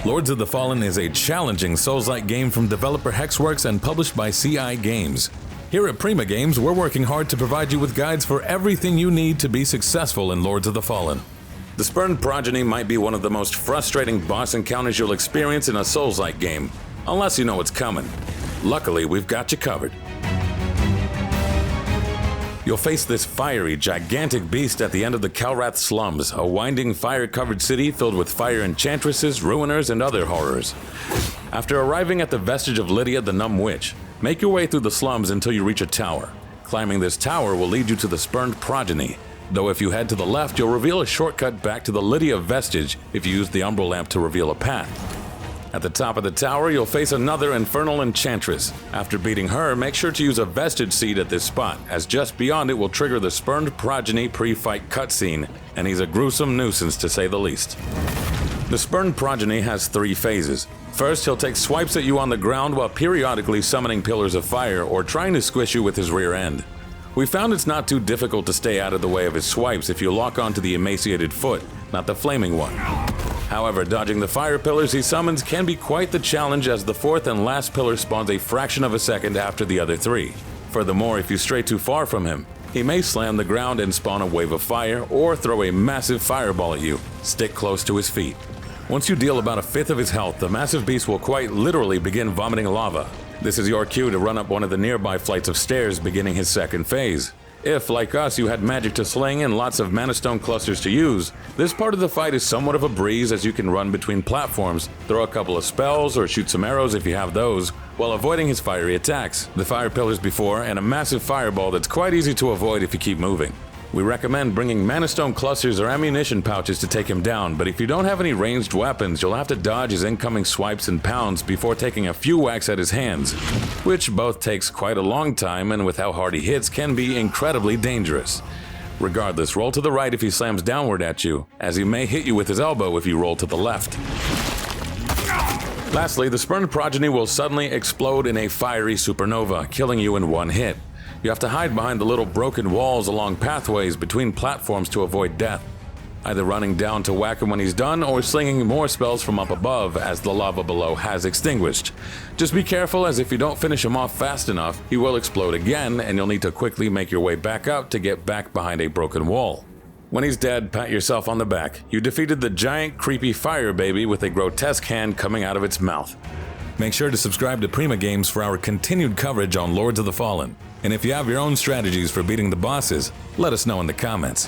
Lords of the Fallen is a challenging Souls-like game from developer Hexworks and published by CI Games. Here at Prima Games, we're working hard to provide you with guides for everything you need to be successful in Lords of the Fallen. The Spurned Progeny might be one of the most frustrating boss encounters you'll experience in a Souls-like game, unless you know what's coming. Luckily, we've got you covered. You'll face this fiery, gigantic beast at the end of the Kalrath slums, a winding, fire-covered city filled with fire enchantresses, ruiners, and other horrors. After arriving at the vestige of Lydia the Numb Witch, make your way through the slums until you reach a tower. Climbing this tower will lead you to the Spurned Progeny, though if you head to the left, you'll reveal a shortcut back to the Lydia vestige if you use the Umbral Lamp to reveal a path. At the top of the tower, you'll face another infernal enchantress. After beating her, make sure to use a vestige seed at this spot, as just beyond it will trigger the Spurned Progeny pre-fight cutscene, and he's a gruesome nuisance to say the least. The Spurned Progeny has 3 phases. First, he'll take swipes at you on the ground while periodically summoning pillars of fire or trying to squish you with his rear end. We found it's not too difficult to stay out of the way of his swipes if you lock onto the emaciated foot, not the flaming one. However, dodging the fire pillars he summons can be quite the challenge, as the 4th and last pillar spawns a fraction of a second after the other 3. Furthermore, if you stray too far from him, he may slam the ground and spawn a wave of fire or throw a massive fireball at you. Stick close to his feet. Once you deal about 1/5 of his health, the massive beast will quite literally begin vomiting lava. This is your cue to run up one of the nearby flights of stairs, beginning his 2nd phase. If, like us, you had magic to sling and lots of mana stone clusters to use, this part of the fight is somewhat of a breeze, as you can run between platforms, throw a couple of spells or shoot some arrows if you have those, while avoiding his fiery attacks, the fire pillars before, and a massive fireball that's quite easy to avoid if you keep moving. We recommend bringing mana stone clusters or ammunition pouches to take him down, but if you don't have any ranged weapons, you'll have to dodge his incoming swipes and pounds before taking a few whacks at his hands, which both takes quite a long time, and with how hard he hits can be incredibly dangerous. Regardless, roll to the right if he slams downward at you, as he may hit you with his elbow if you roll to the left. Lastly, the Spurned Progeny will suddenly explode in a fiery supernova, killing you in one hit. You have to hide behind the little broken walls along pathways between platforms to avoid death, either running down to whack him when he's done or slinging more spells from up above as the lava below has extinguished. Just be careful, as if you don't finish him off fast enough, he will explode again and you'll need to quickly make your way back up to get back behind a broken wall. When he's dead, pat yourself on the back. You defeated the giant creepy fire baby with a grotesque hand coming out of its mouth. Make sure to subscribe to Prima Games for our continued coverage on Lords of the Fallen. And if you have your own strategies for beating the bosses, let us know in the comments.